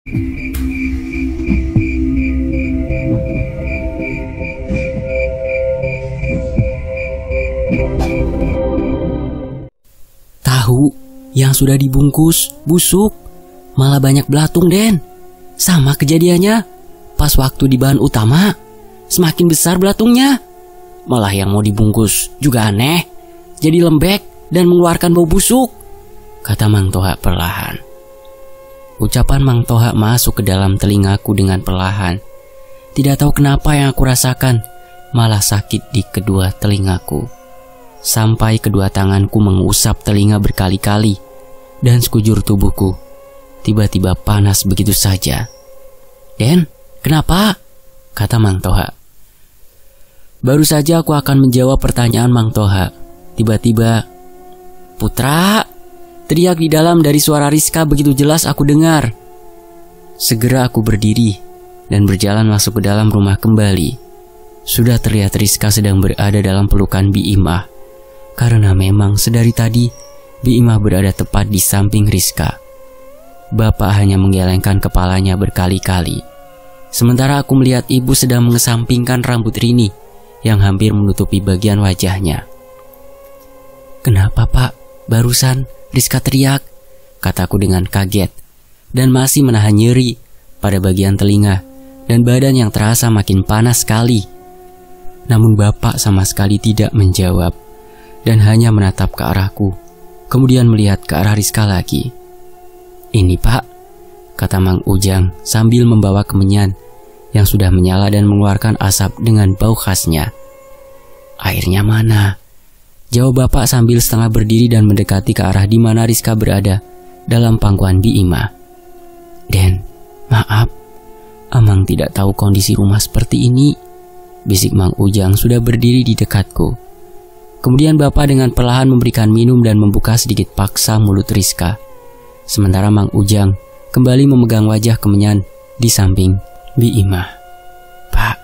Tahu yang sudah dibungkus busuk, malah banyak belatung, Den. Sama kejadiannya pas waktu di bahan utama, semakin besar belatungnya. Malah yang mau dibungkus juga aneh, jadi lembek dan mengeluarkan bau busuk, kata Mang Toha perlahan. Ucapan Mang Toha masuk ke dalam telingaku dengan perlahan. Tidak tahu kenapa yang aku rasakan malah sakit di kedua telingaku. Sampai kedua tanganku mengusap telinga berkali-kali dan sekujur tubuhku tiba-tiba panas begitu saja. Den, kenapa? Kata Mang Toha. Baru saja aku akan menjawab pertanyaan Mang Toha. Tiba-tiba, Putra, teriak di dalam dari suara Rizka begitu jelas aku dengar. Segera aku berdiri dan berjalan masuk ke dalam rumah kembali. Sudah terlihat Rizka sedang berada dalam pelukan Bi Imah. Karena memang sedari tadi Bi Imah berada tepat di samping Rizka. Bapak hanya menggelengkan kepalanya berkali-kali. Sementara aku melihat ibu sedang mengesampingkan rambut Rini yang hampir menutupi bagian wajahnya. Kenapa, Pak? Barusan Rizka teriak, kataku dengan kaget dan masih menahan nyeri pada bagian telinga dan badan yang terasa makin panas sekali. Namun Bapak sama sekali tidak menjawab dan hanya menatap ke arahku, kemudian melihat ke arah Rizka lagi. Ini, Pak, kata Mang Ujang sambil membawa kemenyan yang sudah menyala dan mengeluarkan asap dengan bau khasnya. Airnya mana? Jawab Bapak sambil setengah berdiri dan mendekati ke arah di mana Rizka berada dalam pangkuan Bi Imah. Den, maaf, Amang tidak tahu kondisi rumah seperti ini, bisik Mang Ujang sudah berdiri di dekatku. Kemudian Bapak dengan perlahan memberikan minum dan membuka sedikit paksa mulut Rizka. Sementara Mang Ujang kembali memegang wajah kemenyan di samping Bi Imah. Pak,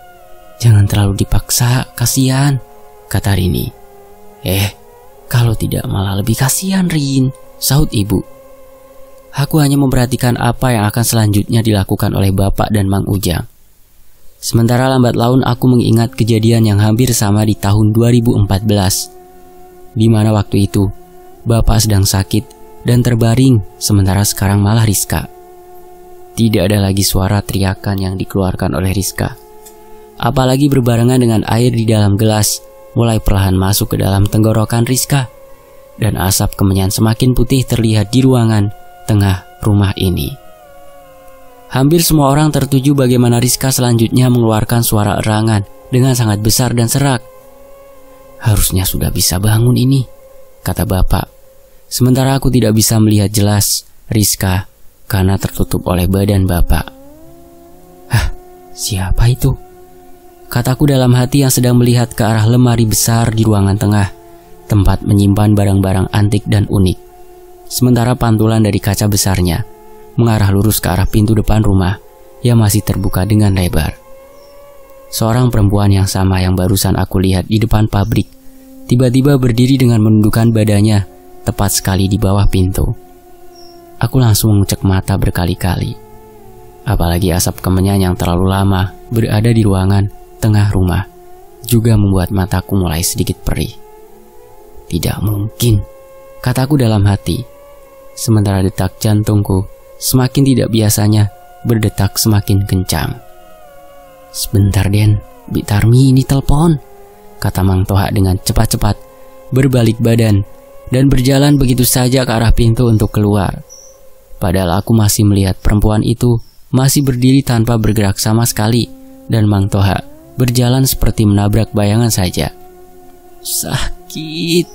jangan terlalu dipaksa, kasihan, kata Rini. Kalau tidak malah lebih kasihan, Rin, sahut ibu. Aku hanya memperhatikan apa yang akan selanjutnya dilakukan oleh Bapak dan Mang Ujang. Sementara lambat laun aku mengingat kejadian yang hampir sama di tahun 2014, di mana waktu itu Bapak sedang sakit dan terbaring, sementara sekarang malah Rizka. Tidak ada lagi suara teriakan yang dikeluarkan oleh Rizka, apalagi berbarengan dengan air di dalam gelas mulai perlahan masuk ke dalam tenggorokan Rizka, dan asap kemenyan semakin putih terlihat di ruangan tengah rumah ini. Hampir semua orang tertuju bagaimana Rizka selanjutnya mengeluarkan suara erangan dengan sangat besar dan serak. Harusnya sudah bisa bangun ini, kata Bapak. Sementara aku tidak bisa melihat jelas Rizka karena tertutup oleh badan Bapak. Hah, siapa itu? Kataku dalam hati yang sedang melihat ke arah lemari besar di ruangan tengah, tempat menyimpan barang-barang antik dan unik. Sementara pantulan dari kaca besarnya mengarah lurus ke arah pintu depan rumah yang masih terbuka dengan lebar. Seorang perempuan yang sama yang barusan aku lihat di depan pabrik tiba-tiba berdiri dengan menundukkan badannya tepat sekali di bawah pintu. Aku langsung mengecek mata berkali-kali. Apalagi asap kemenyan yang terlalu lama berada di ruangan tengah rumah juga membuat mataku mulai sedikit perih. Tidak mungkin, kataku dalam hati. Sementara detak jantungku semakin tidak biasanya berdetak semakin kencang. Sebentar, Den, Bi Tarmi ini telepon, kata Mang Toha dengan cepat-cepat berbalik badan dan berjalan begitu saja ke arah pintu untuk keluar. Padahal aku masih melihat perempuan itu masih berdiri tanpa bergerak sama sekali, dan Mang Toha berjalan seperti menabrak bayangan saja. Sakit,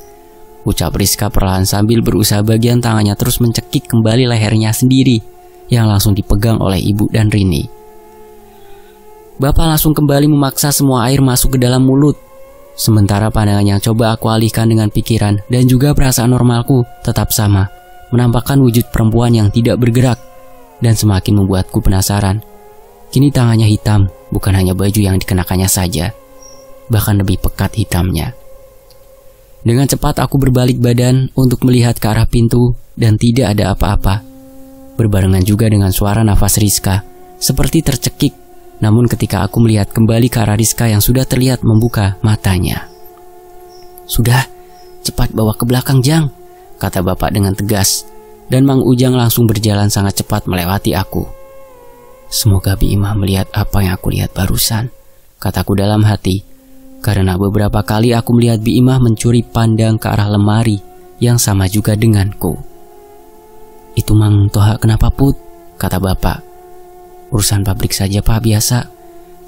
ucap Rizka perlahan sambil berusaha bagian tangannya terus mencekik kembali lehernya sendiri yang langsung dipegang oleh ibu dan Rini. Bapak langsung kembali memaksa semua air masuk ke dalam mulut. Sementara pandangan yang coba aku alihkan dengan pikiran dan juga perasaan normalku tetap sama, menampakkan wujud perempuan yang tidak bergerak dan semakin membuatku penasaran. Kini tangannya hitam, bukan hanya baju yang dikenakannya saja, bahkan lebih pekat hitamnya. Dengan cepat aku berbalik badan untuk melihat ke arah pintu dan tidak ada apa-apa. berbarengan juga dengan suara nafas Rizka, seperti tercekik. Namun ketika aku melihat kembali ke arah Rizka yang sudah terlihat membuka matanya. "Sudah, cepat bawa ke belakang, Jang," kata bapak dengan tegas. Dan Mang Ujang langsung berjalan sangat cepat melewati aku. "Semoga Bi Imah melihat apa yang aku lihat barusan," kataku dalam hati. Karena beberapa kali aku melihat Bi Imah mencuri pandang ke arah lemari yang sama juga denganku. "Itu Mang Toha kenapa, Put?" kata bapak. "Urusan pabrik saja, Pak, biasa,"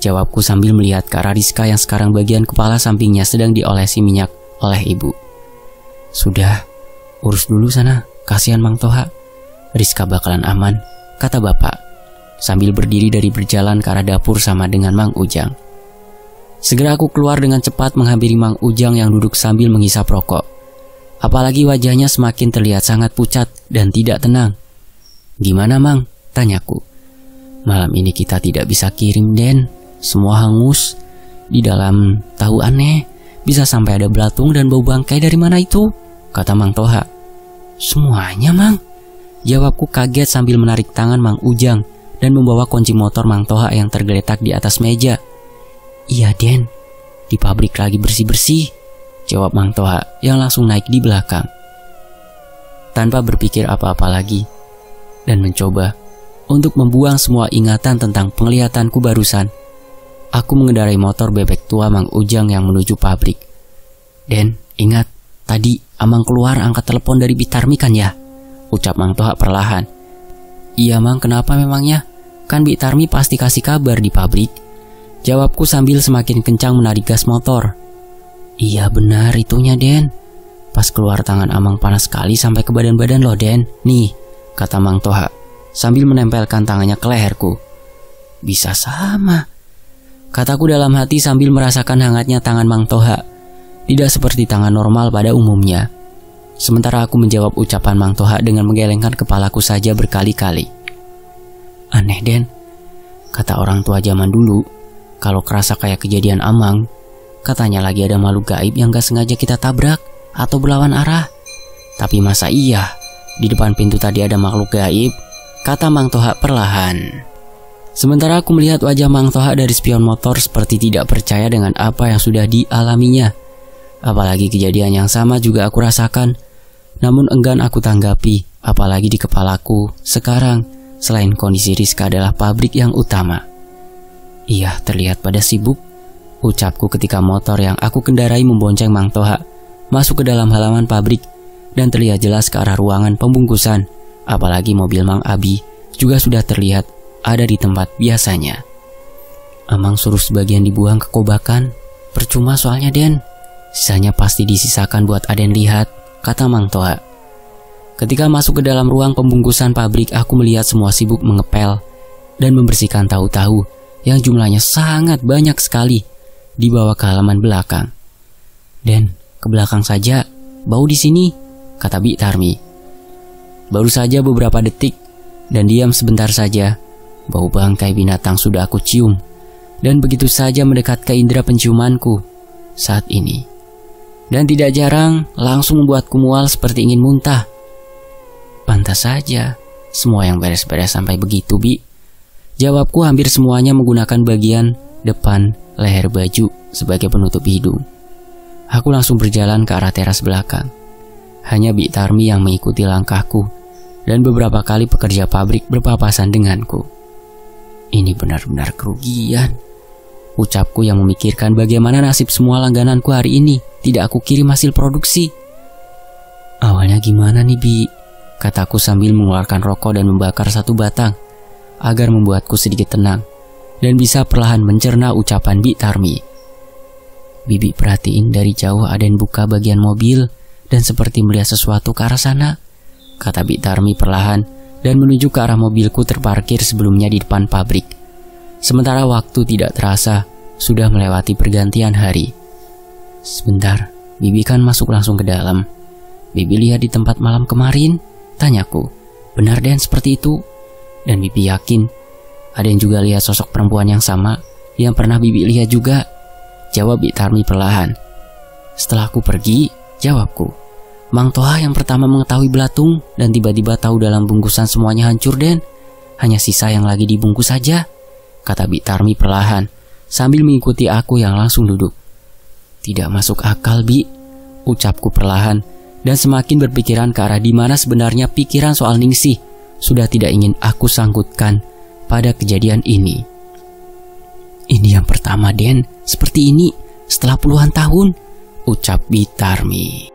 jawabku sambil melihat ke arah Rizka yang sekarang bagian kepala sampingnya sedang diolesi minyak oleh ibu. "Sudah, urus dulu sana, kasihan Mang Toha. Rizka bakalan aman," kata bapak, sambil berdiri dari berjalan ke arah dapur sama dengan Mang Ujang. Segera aku keluar dengan cepat menghampiri Mang Ujang yang duduk sambil menghisap rokok. Apalagi wajahnya semakin terlihat sangat pucat dan tidak tenang. "Gimana, Mang?" tanyaku. "Malam ini kita tidak bisa kirim, Den. Semua hangus. Di dalam tahu aneh. Bisa sampai ada belatung dan bau bangkai dari mana itu?" kata Mang Toha. "Semuanya, Mang," jawabku kaget sambil menarik tangan Mang Ujang dan membawa kunci motor Mang Toha yang tergeletak di atas meja. "Iya, Den. Di pabrik lagi bersih-bersih," jawab Mang Toha yang langsung naik di belakang. Tanpa berpikir apa-apa lagi dan mencoba untuk membuang semua ingatan tentang penglihatanku barusan, aku mengendarai motor bebek tua Mang Ujang yang menuju pabrik. "Den, ingat, tadi Amang keluar angkat telepon dari Bitarmi kan ya?" ucap Mang Toha perlahan. "Iya, Mang, kenapa memangnya? Kan Bitarmi pasti kasih kabar di pabrik," jawabku sambil semakin kencang menarik gas motor. "Iya benar itunya, Den. Pas keluar tangan Amang panas sekali sampai ke badan-badan loh, Den. Nih," kata Mang Toha sambil menempelkan tangannya ke leherku. "Bisa sama," kataku dalam hati sambil merasakan hangatnya tangan Mang Toha. Tidak seperti tangan normal pada umumnya. Sementara aku menjawab ucapan Mang Toha dengan menggelengkan kepalaku saja berkali-kali. "Aneh, Den. Kata orang tua zaman dulu, kalau kerasa kayak kejadian Amang, katanya lagi ada makhluk gaib yang gak sengaja kita tabrak atau berlawan arah. Tapi masa iya, di depan pintu tadi ada makhluk gaib?" kata Mang Toha perlahan. Sementara aku melihat wajah Mang Toha dari spion motor seperti tidak percaya dengan apa yang sudah dialaminya. Apalagi kejadian yang sama juga aku rasakan, namun enggan aku tanggapi, apalagi di kepalaku sekarang selain kondisi Rizka adalah pabrik yang utama. "Iya, terlihat pada sibuk," ucapku ketika motor yang aku kendarai membonceng Mang Toha masuk ke dalam halaman pabrik dan terlihat jelas ke arah ruangan pembungkusan. Apalagi mobil Mang Abi juga sudah terlihat ada di tempat biasanya. "Amang suruh sebagian dibuang ke kobakan. Percuma soalnya, Den. Sisanya pasti disisakan buat Aden lihat," kata Mang Toha. Ketika masuk ke dalam ruang pembungkusan pabrik, aku melihat semua sibuk mengepel dan membersihkan tahu-tahu yang jumlahnya sangat banyak sekali dibawa ke halaman belakang. "Den, ke belakang saja, bau di sini," kata Bi Tarmi. Baru saja beberapa detik dan diam sebentar saja, bau bangkai binatang sudah aku cium dan begitu saja mendekat ke indera penciumanku saat ini. Dan tidak jarang langsung membuatku mual seperti ingin muntah. "Pantas saja, semua yang beres-beres sampai begitu, Bi," jawabku hampir semuanya menggunakan bagian depan leher baju sebagai penutup hidung. Aku langsung berjalan ke arah teras belakang. Hanya Bi Tarmi yang mengikuti langkahku dan beberapa kali pekerja pabrik berpapasan denganku. "Ini benar-benar kerugian," ucapku yang memikirkan bagaimana nasib semua langgananku hari ini tidak aku kirim hasil produksi. "Awalnya gimana nih, Bi?" kataku sambil mengeluarkan rokok dan membakar satu batang agar membuatku sedikit tenang dan bisa perlahan mencerna ucapan Bi Tarmi. "Bibi perhatiin dari jauh Aden buka bagian mobil dan seperti melihat sesuatu ke arah sana," kata Bi Tarmi perlahan dan menuju ke arah mobilku terparkir sebelumnya di depan pabrik. Sementara waktu tidak terasa sudah melewati pergantian hari. "Sebentar, Bibi kan masuk langsung ke dalam. Bibi lihat di tempat malam kemarin?" tanyaku. "Benar, Den, seperti itu." Dan Bibi yakin Aden juga lihat sosok perempuan yang sama yang pernah Bibi lihat juga, jawab Bi Tarmi perlahan. "Setelah aku pergi," jawabku, Mang Toha yang pertama mengetahui belatung dan tiba-tiba tahu dalam bungkusan semuanya hancur, Den. Hanya sisa yang lagi dibungkus saja, kata Bik Tarmi perlahan sambil mengikuti aku yang langsung duduk. Tidak masuk akal, Bi, ucapku perlahan dan semakin berpikiran ke arah di mana sebenarnya pikiran soal Ningsih sudah tidak ingin aku sangkutkan pada kejadian ini. Ini yang pertama, Den, seperti ini setelah puluhan tahun, ucap Bik Tarmi.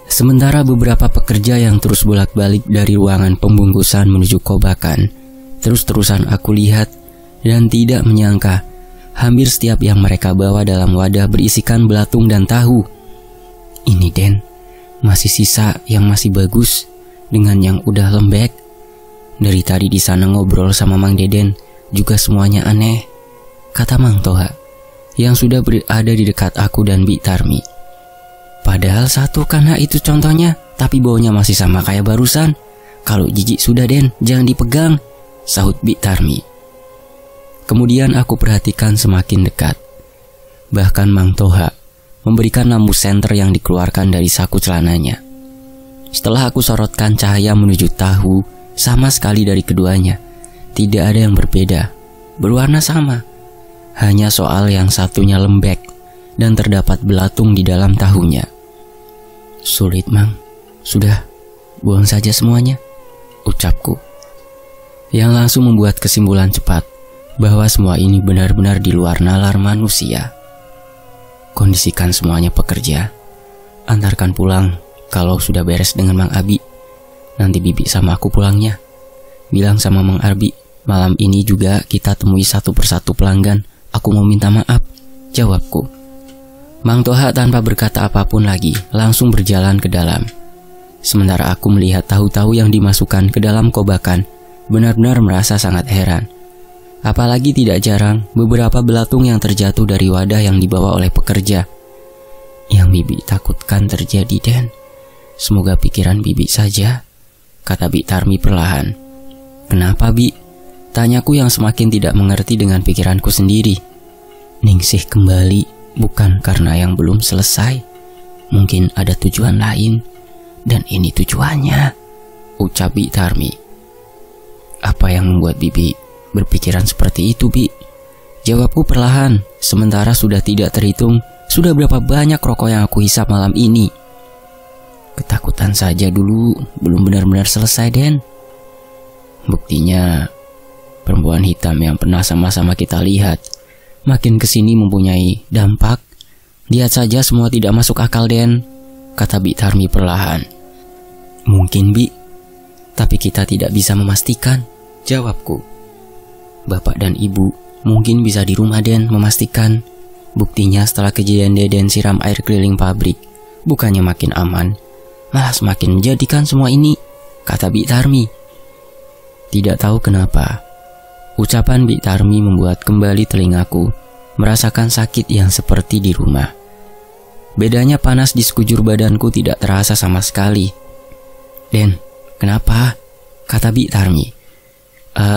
Sementara beberapa pekerja yang terus bolak-balik dari ruangan pembungkusan menuju kobakan, terus-terusan aku lihat dan tidak menyangka hampir setiap yang mereka bawa dalam wadah berisikan belatung dan tahu. Ini, Den, masih sisa yang masih bagus dengan yang udah lembek. Dari tadi di sana ngobrol sama Mang Deden juga semuanya aneh, kata Mang Toha yang sudah berada di dekat aku dan Bik Tarmi. Padahal satu karena itu contohnya, tapi baunya masih sama kayak barusan. Kalau jijik sudah, Den, jangan dipegang, sahut Bik Tarmi. Kemudian aku perhatikan semakin dekat. Bahkan Mang Toha memberikan lampu senter yang dikeluarkan dari saku celananya. Setelah aku sorotkan cahaya menuju tahu, sama sekali dari keduanya tidak ada yang berbeda, berwarna sama. Hanya soal yang satunya lembek dan terdapat belatung di dalam tahunya. Sulit, Mang. Sudah, buang saja semuanya, ucapku. Yang langsung membuat kesimpulan cepat bahwa semua ini benar-benar di luar nalar manusia. Kondisikan semuanya pekerja. Antarkan pulang kalau sudah beres dengan Mang Abi. Nanti Bibi sama aku pulangnya. Bilang sama Mang Arbi, malam ini juga kita temui satu persatu pelanggan. Aku mau minta maaf, jawabku. Mang Toha tanpa berkata apapun lagi langsung berjalan ke dalam. Sementara aku melihat tahu-tahu yang dimasukkan ke dalam kobakan, benar-benar merasa sangat heran. Apalagi tidak jarang beberapa belatung yang terjatuh dari wadah yang dibawa oleh pekerja. Yang Bibi takutkan terjadi, Den. Semoga pikiran Bibi saja, kata Bik Tarmi perlahan. Kenapa, Bi? Tanyaku yang semakin tidak mengerti dengan pikiranku sendiri. Ningsih kembali bukan karena yang belum selesai. Mungkin ada tujuan lain, dan ini tujuannya, ucap Bik Tarmi. Apa yang membuat Bibi berpikiran seperti itu, Bi? Jawabku perlahan, sementara sudah tidak terhitung sudah berapa banyak rokok yang aku hisap malam ini. Ketakutan saja dulu, belum benar-benar selesai, Den. Buktinya, perempuan hitam yang pernah sama-sama kita lihat makin kesini mempunyai dampak. Lihat saja semua tidak masuk akal, Den, kata Bik Tarmi perlahan. Mungkin, Bi, tapi kita tidak bisa memastikan, jawabku. Bapak dan Ibu mungkin bisa di rumah, Den, memastikan. Buktinya setelah kejadian Deden siram air keliling pabrik, bukannya makin aman, malah semakin menjadikan semua ini, kata Bik Tarmi. Tidak tahu kenapa, ucapan Bik Tarmi membuat kembali telingaku merasakan sakit yang seperti di rumah. Bedanya panas di sekujur badanku tidak terasa sama sekali. Den, kenapa? Kata Bik Tarmi.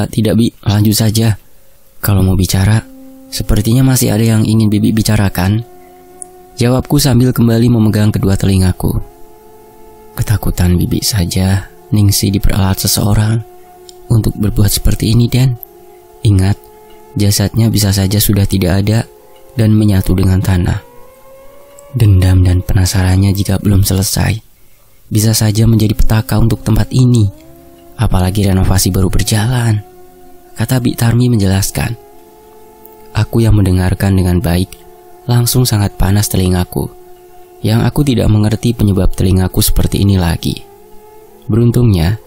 Tidak, Bi, lanjut saja. Kalau mau bicara, sepertinya masih ada yang ingin Bibi bicarakan, jawabku sambil kembali memegang kedua telingaku. Ketakutan Bibi saja Ningsih diperalat seseorang untuk berbuat seperti ini, Den. Ingat, jasadnya bisa saja sudah tidak ada dan menyatu dengan tanah. Dendam dan penasarannya jika belum selesai bisa saja menjadi petaka untuk tempat ini, apalagi renovasi baru berjalan, kata Bik Tarmi menjelaskan. Aku yang mendengarkan dengan baik langsung sangat panas telingaku, yang aku tidak mengerti penyebab telingaku seperti ini lagi. Beruntungnya,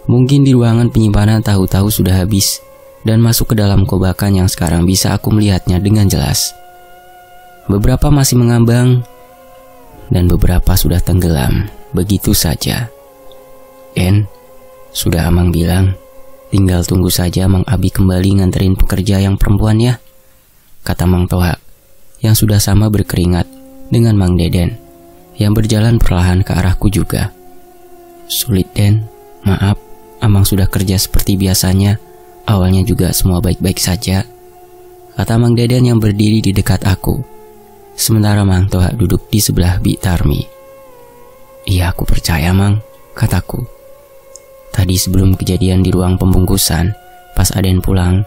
mungkin di ruangan penyimpanan tahu-tahu sudah habis dan masuk ke dalam kobakan yang sekarang bisa aku melihatnya dengan jelas. Beberapa masih mengambang dan beberapa sudah tenggelam begitu saja. Den, sudah Amang bilang, tinggal tunggu saja Mang Abi kembali nganterin pekerja yang perempuan ya, kata Mang Toha yang sudah sama berkeringat dengan Mang Deden yang berjalan perlahan ke arahku juga. Sulit, Den, maaf, Amang sudah kerja seperti biasanya. Awalnya juga semua baik-baik saja, kata Mang Deden yang berdiri di dekat aku, sementara Mang Toha duduk di sebelah Bik Tarmi. Iya, aku percaya, Mang, kataku. Tadi sebelum kejadian di ruang pembungkusan, pas Aden pulang,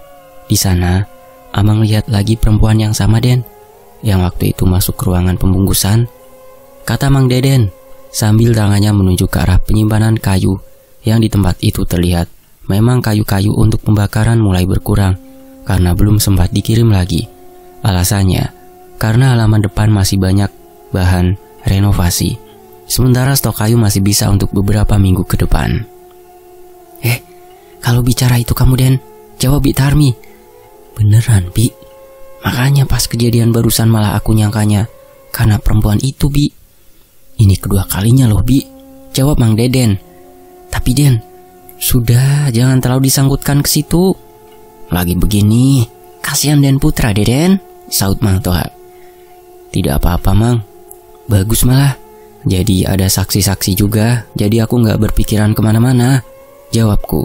di sana Amang lihat lagi perempuan yang sama, Den, yang waktu itu masuk ke ruangan pembungkusan, kata Mang Deden sambil tangannya menunjuk ke arah penyimpanan kayu yang di tempat itu terlihat memang kayu-kayu untuk pembakaran mulai berkurang karena belum sempat dikirim lagi. Alasannya, karena halaman depan masih banyak bahan renovasi, sementara stok kayu masih bisa untuk beberapa minggu ke depan. Kalau bicara itu kamu, Den, jawab Bi Tarmi. Beneran, Bi. Makanya pas kejadian barusan malah aku nyangkanya karena perempuan itu, Bi. Ini kedua kalinya loh, Bi, jawab Mang Deden. Tapi Den, sudah, jangan terlalu disangkutkan ke situ. Lagi begini, kasihan Den Putra, Deden, saut Mang Toha. Tidak apa-apa, Mang. Bagus malah. Jadi ada saksi-saksi juga, jadi aku gak berpikiran kemana-mana, jawabku,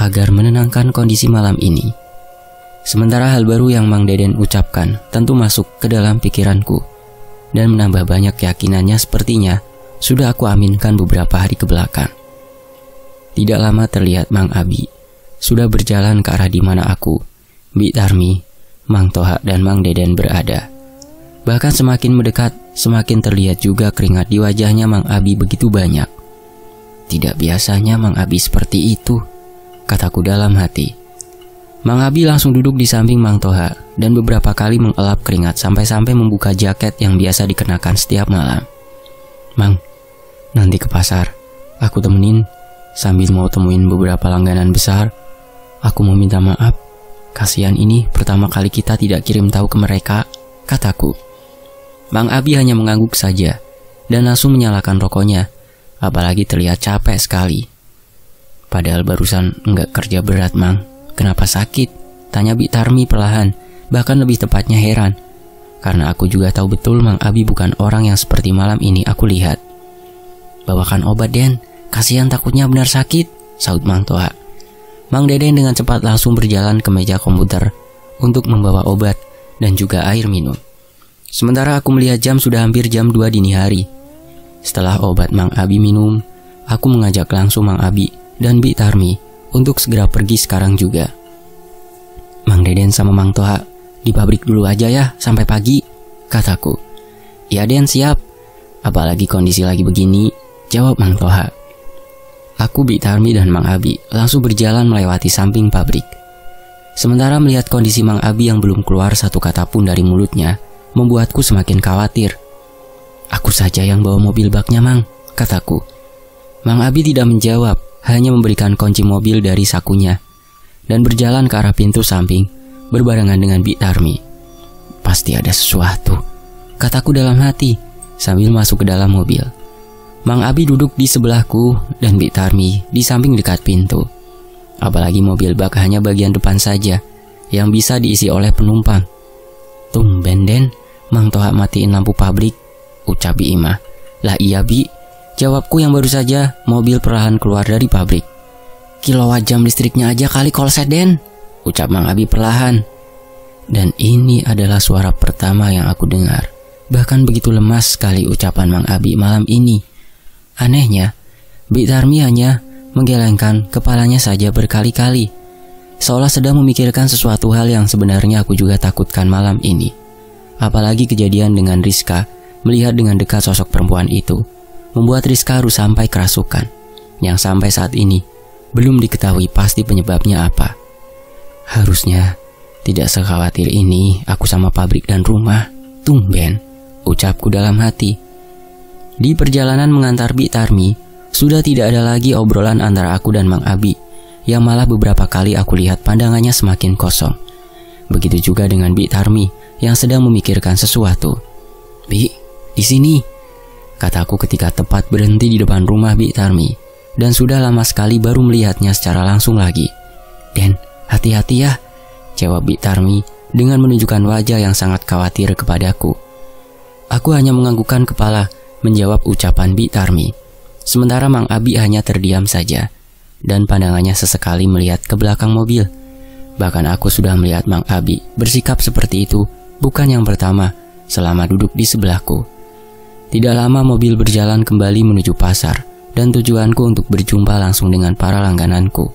agar menenangkan kondisi malam ini. Sementara hal baru yang Mang Deden ucapkan tentu masuk ke dalam pikiranku dan menambah banyak keyakinannya sepertinya sudah aku aminkan beberapa hari kebelakang. Tidak lama terlihat Mang Abi sudah berjalan ke arah di mana aku, Bi Tarmi, Mang Toha dan Mang Deden berada. Bahkan semakin mendekat, semakin terlihat juga keringat di wajahnya Mang Abi begitu banyak. Tidak biasanya Mang Abi seperti itu, kataku dalam hati. Mang Abi langsung duduk di samping Mang Toha dan beberapa kali mengelap keringat sampai-sampai membuka jaket yang biasa dikenakan setiap malam. Mang, nanti ke pasar, aku temenin sambil mau temuin beberapa langganan besar. Aku mau minta maaf, kasihan ini pertama kali kita tidak kirim tahu ke mereka, kataku. Mang Abi hanya mengangguk saja dan langsung menyalakan rokoknya, apalagi terlihat capek sekali. Padahal barusan enggak kerja berat, Mang. Kenapa sakit? Tanya Bi Tarmi perlahan, bahkan lebih tepatnya heran. Karena aku juga tahu betul Mang Abi bukan orang yang seperti malam ini aku lihat. Bawakan obat, Den. Kasihan takutnya benar sakit, saut Mang Toha. Mang Deden dengan cepat langsung berjalan ke meja komputer untuk membawa obat dan juga air minum. Sementara aku melihat jam sudah hampir jam 2 dini hari. Setelah obat Mang Abi minum, aku mengajak langsung Mang Abi dan Bi Tarmi untuk segera pergi sekarang juga. Mang Deden sama Mang Toha di pabrik dulu aja ya sampai pagi, kataku. Ya Den, siap. Apalagi kondisi lagi begini, jawab Mang Toha. Aku, Bi Tarmi dan Mang Abi langsung berjalan melewati samping pabrik. Sementara melihat kondisi Mang Abi yang belum keluar satu kata pun dari mulutnya, membuatku semakin khawatir. Aku saja yang bawa mobil baknya, Mang, kataku. Mang Abi tidak menjawab, hanya memberikan kunci mobil dari sakunya dan berjalan ke arah pintu samping berbarengan dengan Bi Tarmi. Pasti ada sesuatu, kataku dalam hati sambil masuk ke dalam mobil. Mang Abi duduk di sebelahku dan Bi Tarmi di samping dekat pintu. Apalagi mobil bak hanya bagian depan saja yang bisa diisi oleh penumpang. Tumben Den, Mang Toha matiin lampu pabrik, ucap Bi Imah. Lah iya Bi, jawabku yang baru saja mobil perlahan keluar dari pabrik. Kilowatt jam listriknya aja kali kolset Den, ucap Mang Abi perlahan. Dan ini adalah suara pertama yang aku dengar. Bahkan begitu lemas sekali ucapan Mang Abi malam ini. Anehnya, Bi Tarmi hanya menggelengkan kepalanya saja berkali-kali, seolah sedang memikirkan sesuatu hal yang sebenarnya aku juga takutkan malam ini. Apalagi kejadian dengan Rizka, melihat dengan dekat sosok perempuan itu membuat Rizka harus sampai kerasukan, yang sampai saat ini belum diketahui pasti penyebabnya apa. Harusnya tidak sekhawatir ini aku sama pabrik dan rumah. Tumben, ucapku dalam hati. Di perjalanan mengantar Bi Tarmi, sudah tidak ada lagi obrolan antara aku dan Mang Abi, yang malah beberapa kali aku lihat pandangannya semakin kosong. Begitu juga dengan Bi Tarmi yang sedang memikirkan sesuatu. Bi, di sini, kataku ketika tepat berhenti di depan rumah Bi Tarmi, dan sudah lama sekali baru melihatnya secara langsung lagi. Den, hati-hati ya, jawab Bi Tarmi dengan menunjukkan wajah yang sangat khawatir kepadaku. Aku hanya menganggukkan kepala menjawab ucapan Bi Tarmi. Sementara Mang Abi hanya terdiam saja dan pandangannya sesekali melihat ke belakang mobil. Bahkan aku sudah melihat Mang Abi bersikap seperti itu bukan yang pertama selama duduk di sebelahku. Tidak lama mobil berjalan kembali menuju pasar, dan tujuanku untuk berjumpa langsung dengan para langgananku.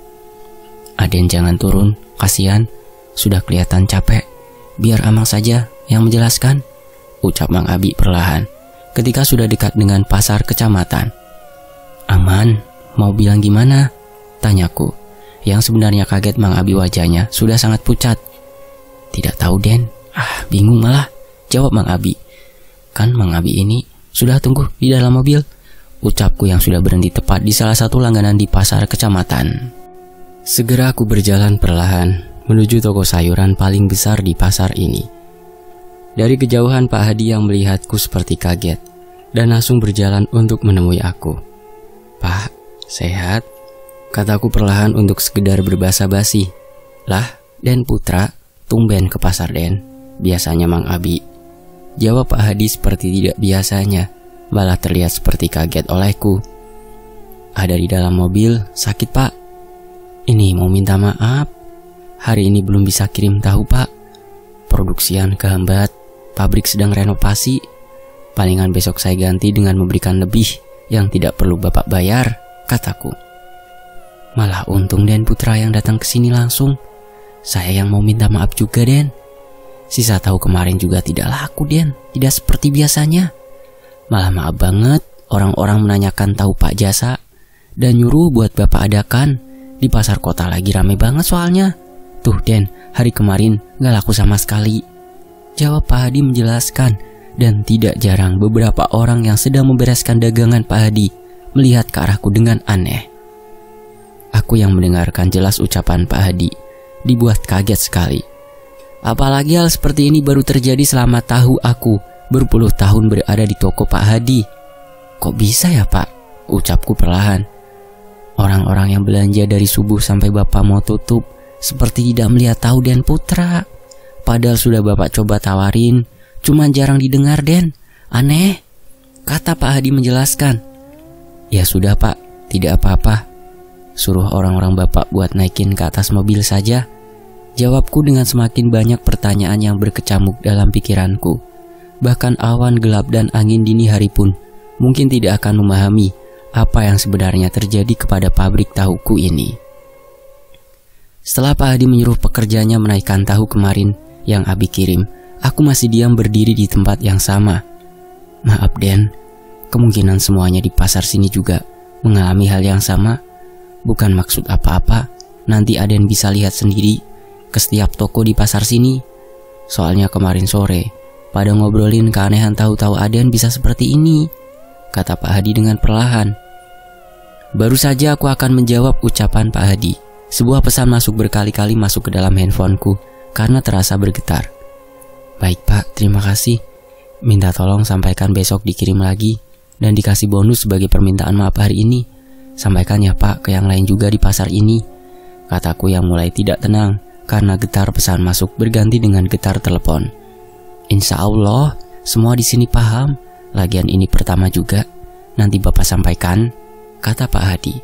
"Aden jangan turun, kasihan, sudah kelihatan capek. Biar Amang saja yang menjelaskan," ucap Mang Abi perlahan ketika sudah dekat dengan pasar kecamatan. "Aman, mau bilang gimana?" tanyaku, yang sebenarnya kaget. Mang Abi wajahnya sudah sangat pucat. "Tidak tahu Den, bingung malah," jawab Mang Abi. "Kan Mang Abi ini sudah tunggu di dalam mobil," ucapku yang sudah berhenti tepat di salah satu langganan di pasar kecamatan. Segera aku berjalan perlahan menuju toko sayuran paling besar di pasar ini. Dari kejauhan Pak Hadi yang melihatku seperti kaget dan langsung berjalan untuk menemui aku. "Pak, sehat?" kataku perlahan untuk sekedar berbasa-basi. "Lah, Den Putra, tumben ke pasar Den, biasanya Mang Abi," jawab Pak Hadi seperti tidak biasanya, malah terlihat seperti kaget olehku. "Ada di dalam mobil, sakit Pak. Ini mau minta maaf, hari ini belum bisa kirim tahu Pak. Produksian kehambat, pabrik sedang renovasi. Palingan besok saya ganti dengan memberikan lebih yang tidak perlu Bapak bayar," kataku. "Malah untung Den Putra yang datang ke sini langsung. Saya yang mau minta maaf juga Den. Sisa tahu kemarin juga tidak laku Den, tidak seperti biasanya. Malah maaf banget orang-orang menanyakan tahu Pak jasa dan nyuruh buat Bapak adakan. Di pasar kota lagi rame banget soalnya. Tuh Den, hari kemarin gak laku sama sekali," jawab Pak Hadi menjelaskan. Dan tidak jarang beberapa orang yang sedang membereskan dagangan Pak Hadi melihat ke arahku dengan aneh. Aku yang mendengarkan jelas ucapan Pak Hadi dibuat kaget sekali. Apalagi hal seperti ini baru terjadi selama tahu aku berpuluh tahun berada di toko Pak Hadi. "Kok bisa ya Pak?" ucapku perlahan. "Orang-orang yang belanja dari subuh sampai Bapak mau tutup seperti tidak melihat tahu Den Putra. Padahal sudah Bapak coba tawarin, cuman jarang didengar Den. Aneh," kata Pak Hadi menjelaskan. "Ya sudah Pak, tidak apa-apa. Suruh orang-orang Bapak buat naikin ke atas mobil saja," jawabku dengan semakin banyak pertanyaan yang berkecamuk dalam pikiranku. Bahkan awan gelap dan angin dini hari pun mungkin tidak akan memahami apa yang sebenarnya terjadi kepada pabrik tahuku ini. Setelah Pak Hadi menyuruh pekerjanya menaikkan tahu kemarin yang Abi kirim, aku masih diam berdiri di tempat yang sama. "Maaf Den, kemungkinan semuanya di pasar sini juga mengalami hal yang sama. Bukan maksud apa-apa, nanti Aden bisa lihat sendiri ke setiap toko di pasar sini. Soalnya kemarin sore pada ngobrolin keanehan tahu-tahu Aden bisa seperti ini," kata Pak Hadi dengan perlahan. Baru saja aku akan menjawab ucapan Pak Hadi, sebuah pesan masuk berkali-kali masuk ke dalam handphoneku karena terasa bergetar. "Baik Pak, terima kasih. Minta tolong sampaikan besok dikirim lagi dan dikasih bonus sebagai permintaan maaf hari ini. Sampaikan ya Pak ke yang lain juga di pasar ini," kataku yang mulai tidak tenang karena getar pesan masuk berganti dengan getar telepon. "Insya Allah semua di sini paham. Lagian ini pertama juga. Nanti Bapak sampaikan," kata Pak Hadi.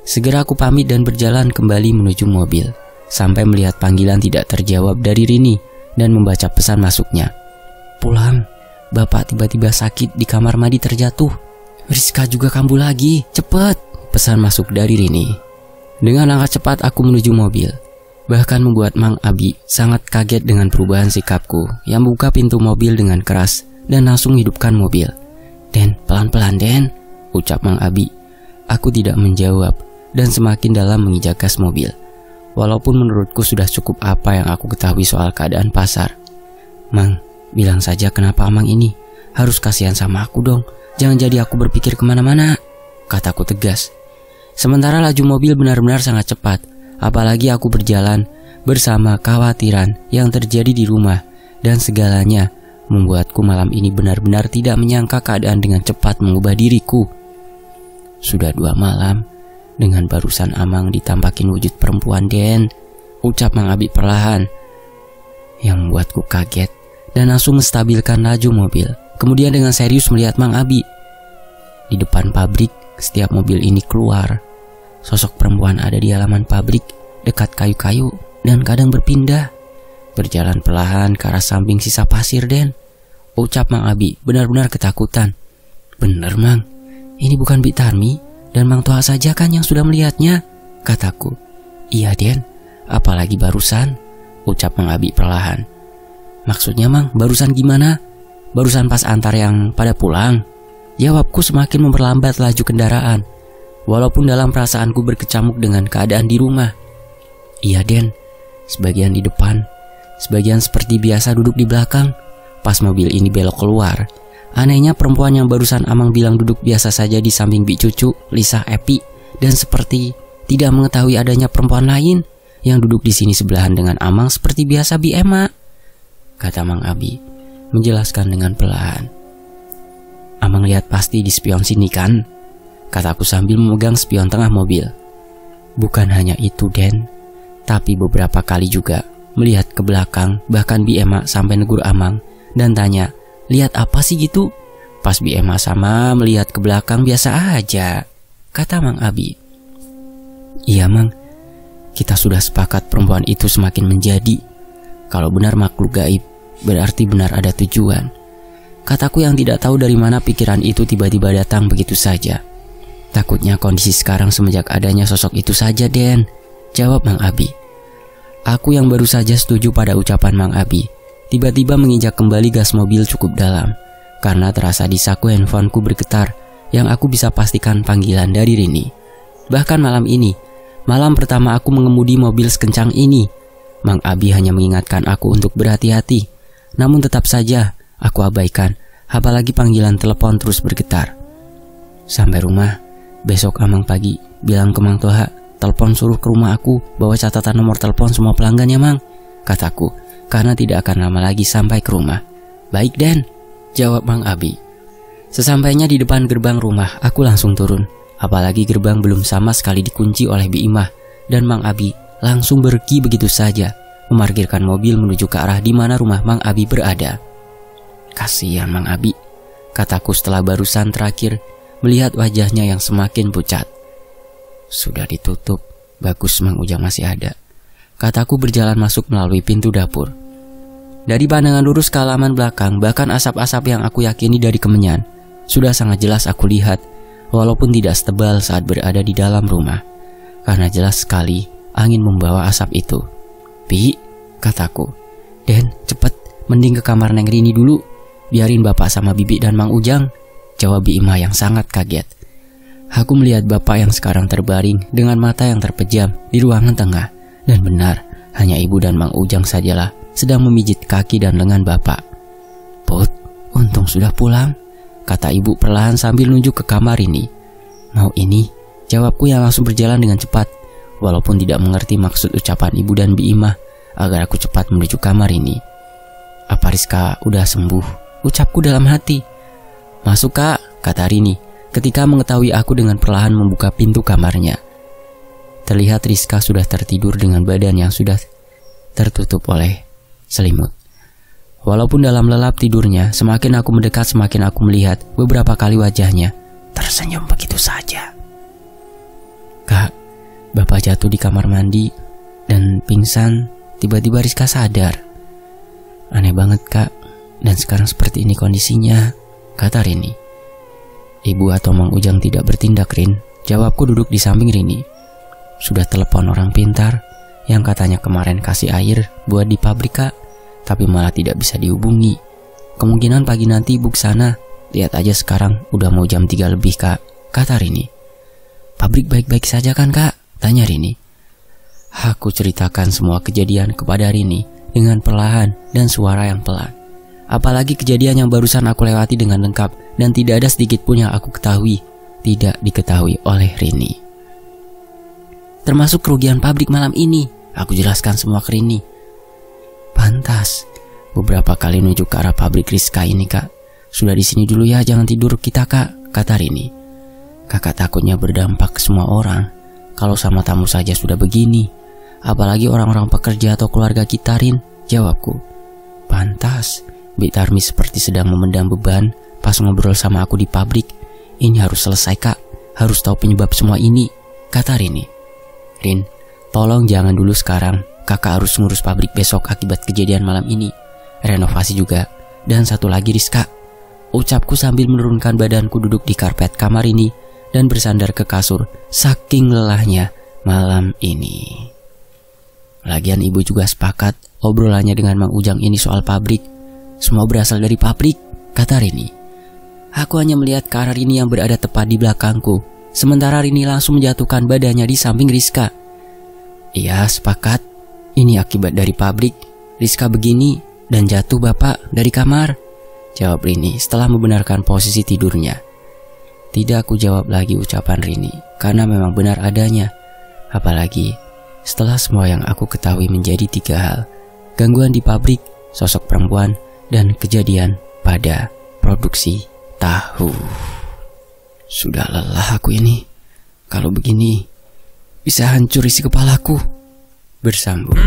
Segera aku pamit dan berjalan kembali menuju mobil sampai melihat panggilan tidak terjawab dari Rini dan membaca pesan masuknya. "Pulang, Bapak tiba-tiba sakit di kamar mandi terjatuh. Rizka juga kambuh lagi, cepet," pesan masuk dari Rini. Dengan langkah cepat aku menuju mobil, bahkan membuat Mang Abi sangat kaget dengan perubahan sikapku yang membuka pintu mobil dengan keras dan langsung hidupkan mobil. "Den, pelan-pelan Den," ucap Mang Abi. Aku tidak menjawab dan semakin dalam menginjak gas mobil. Walaupun menurutku sudah cukup apa yang aku ketahui soal keadaan pasar. "Mang, bilang saja kenapa Amang ini harus kasihan sama aku dong. Jangan jadi aku berpikir kemana-mana," kataku tegas. Sementara laju mobil benar-benar sangat cepat. Apalagi aku berjalan bersama kekhawatiran yang terjadi di rumah dan segalanya membuatku malam ini benar-benar tidak menyangka keadaan dengan cepat mengubah diriku. Sudah 2 malam dengan barusan Amang ditampakin wujud perempuan Den, ucap Mang Abi perlahan, yang membuatku kaget dan langsung menstabilkan laju mobil. Kemudian dengan serius melihat Mang Abi. Di depan pabrik, setiap mobil ini keluar. Sosok perempuan ada di halaman pabrik dekat kayu-kayu dan kadang berpindah. Berjalan perlahan ke arah samping sisa pasir Den, ucap Mang Abi benar-benar ketakutan. Bener Mang, ini bukan Bik Tarmi dan Mang Toha saja kan yang sudah melihatnya, kataku. Iya Den, apalagi barusan, ucap Mang Abi perlahan. Maksudnya Mang, barusan gimana? Barusan pas antar yang pada pulang? Jawabku semakin memperlambat laju kendaraan, walaupun dalam perasaanku berkecamuk dengan keadaan di rumah. Iya Den, sebagian di depan, sebagian seperti biasa duduk di belakang. Pas mobil ini belok keluar, anehnya perempuan yang barusan Amang bilang duduk biasa saja di samping Bik Cucu, Lisa, Epi, dan seperti tidak mengetahui adanya perempuan lain yang duduk di sini sebelahan dengan Amang seperti biasa Bi Ema, kata Mang Abi, menjelaskan dengan perlahan. Amang lihat pasti di spion sini kan? Kataku sambil memegang spion tengah mobil. Bukan hanya itu Den, tapi beberapa kali juga melihat ke belakang, bahkan Bi Ema sampai negur Amang dan tanya, lihat apa sih gitu? Pas Bi Ema sama melihat ke belakang biasa aja, kata Mang Abi. Iya Mang, kita sudah sepakat perempuan itu semakin menjadi. Kalau benar makhluk gaib, berarti benar ada tujuan. Kataku yang tidak tahu dari mana pikiran itu tiba-tiba datang begitu saja. Takutnya kondisi sekarang semenjak adanya sosok itu saja Den, jawab Mang Abi. Aku yang baru saja setuju pada ucapan Mang Abi, tiba-tiba menginjak kembali gas mobil cukup dalam, karena terasa di saku handphoneku bergetar, yang aku bisa pastikan panggilan dari Rini. Bahkan malam ini, malam pertama aku mengemudi mobil sekencang ini, Mang Abi hanya mengingatkan aku untuk berhati-hati, namun tetap saja aku abaikan, apalagi panggilan telepon terus bergetar. Sampai rumah, besok Amang pagi bilang ke Mang Toha, telepon suruh ke rumah aku, bawa catatan nomor telepon semua pelanggan ya Mang, kataku, karena tidak akan lama lagi sampai ke rumah. Baik Den, jawab Mang Abi. Sesampainya di depan gerbang rumah, aku langsung turun, apalagi gerbang belum sama sekali dikunci oleh Bi Imah, dan Mang Abi langsung pergi begitu saja, memarkirkan mobil menuju ke arah di mana rumah Mang Abi berada. Kasihan Mang Abi, kataku setelah barusan terakhir melihat wajahnya yang semakin pucat. Sudah ditutup, bagus Mang Ujang masih ada, kataku berjalan masuk melalui pintu dapur. Dari pandangan lurus ke halaman belakang, bahkan asap-asap yang aku yakini dari kemenyan sudah sangat jelas aku lihat, walaupun tidak setebal saat berada di dalam rumah, karena jelas sekali angin membawa asap itu. Bi, kataku. Den, cepet, mending ke kamar Neng Rini dulu, biarin bapak sama bibi dan Mang Ujang, jawab Bi Imah yang sangat kaget. Aku melihat bapak yang sekarang terbaring dengan mata yang terpejam di ruangan tengah, dan benar, hanya ibu dan Mang Ujang sajalah sedang memijit kaki dan lengan bapak. Put, untung sudah pulang, kata ibu perlahan sambil nunjuk ke kamar ini. Mau ini, jawabku yang langsung berjalan dengan cepat, walaupun tidak mengerti maksud ucapan ibu dan Bi Imah agar aku cepat menuju kamar ini. Apa Rizka udah sembuh? Ucapku dalam hati. Masuk Kak, kata Rini ketika mengetahui aku dengan perlahan membuka pintu kamarnya. Terlihat Rizka sudah tertidur dengan badan yang sudah tertutup oleh selimut. Walaupun dalam lelap tidurnya, semakin aku mendekat semakin aku melihat beberapa kali wajahnya tersenyum begitu saja. Kak, bapak jatuh di kamar mandi dan pingsan, tiba-tiba Rizka sadar. Aneh banget Kak, dan sekarang seperti ini kondisinya, kata Rini. Ibu atau Mang Ujang tidak bertindak Rin, jawabku duduk di samping Rini. Sudah telepon orang pintar yang katanya kemarin kasih air buat di pabrik Kak, tapi malah tidak bisa dihubungi. Kemungkinan pagi nanti ibu kesana, lihat aja sekarang udah mau jam 3 lebih Kak, kata Rini. Pabrik baik-baik saja kan Kak, tanya Rini. Aku ceritakan semua kejadian kepada Rini dengan perlahan dan suara yang pelan. Apalagi kejadian yang barusan aku lewati dengan lengkap dan tidak ada sedikit pun yang aku ketahui tidak diketahui oleh Rini. Termasuk kerugian pabrik malam ini, aku jelaskan semua ke Rini. Pantas, beberapa kali menuju ke arah pabrik Rizka ini Kak. Sudah di sini dulu ya, jangan tidur kita Kak, kata Rini. Kakak takutnya berdampak ke semua orang. Kalau sama tamu saja sudah begini, apalagi orang-orang pekerja atau keluarga kita Rin, jawabku. Pantas, Bik Tarmi seperti sedang memendam beban pas ngobrol sama aku di pabrik. Ini harus selesai Kak, harus tahu penyebab semua ini, kata Rini. Rin, tolong jangan dulu sekarang, kakak harus ngurus pabrik besok akibat kejadian malam ini, renovasi juga, dan satu lagi Rizka. ucapku sambil menurunkan badanku duduk di karpet kamar ini dan bersandar ke kasur saking lelahnya malam ini. Lagian ibu juga sepakat obrolannya dengan Mang Ujang ini soal pabrik. Semua berasal dari pabrik, kata Rini. Aku hanya melihat ke arah Rini yang berada tepat di belakangku, sementara Rini langsung menjatuhkan badannya di samping Rizka. Iya, sepakat. Ini akibat dari pabrik. Rizka begini dan jatuh bapak dari kamar, jawab Rini setelah membenarkan posisi tidurnya. Tidak aku jawab lagi ucapan Rini, karena memang benar adanya. Apalagi setelah semua yang aku ketahui menjadi 3 hal. Gangguan di pabrik, sosok perempuan, dan kejadian pada produksi tahu. Sudah lelah aku ini. Kalau begini bisa hancur isi kepalaku. Bersambung.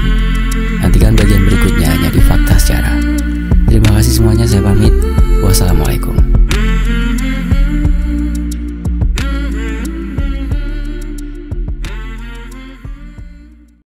Nantikan bagian berikutnya hanya di Fakta Sejarah. Terima kasih semuanya, saya pamit. Wassalamualaikum.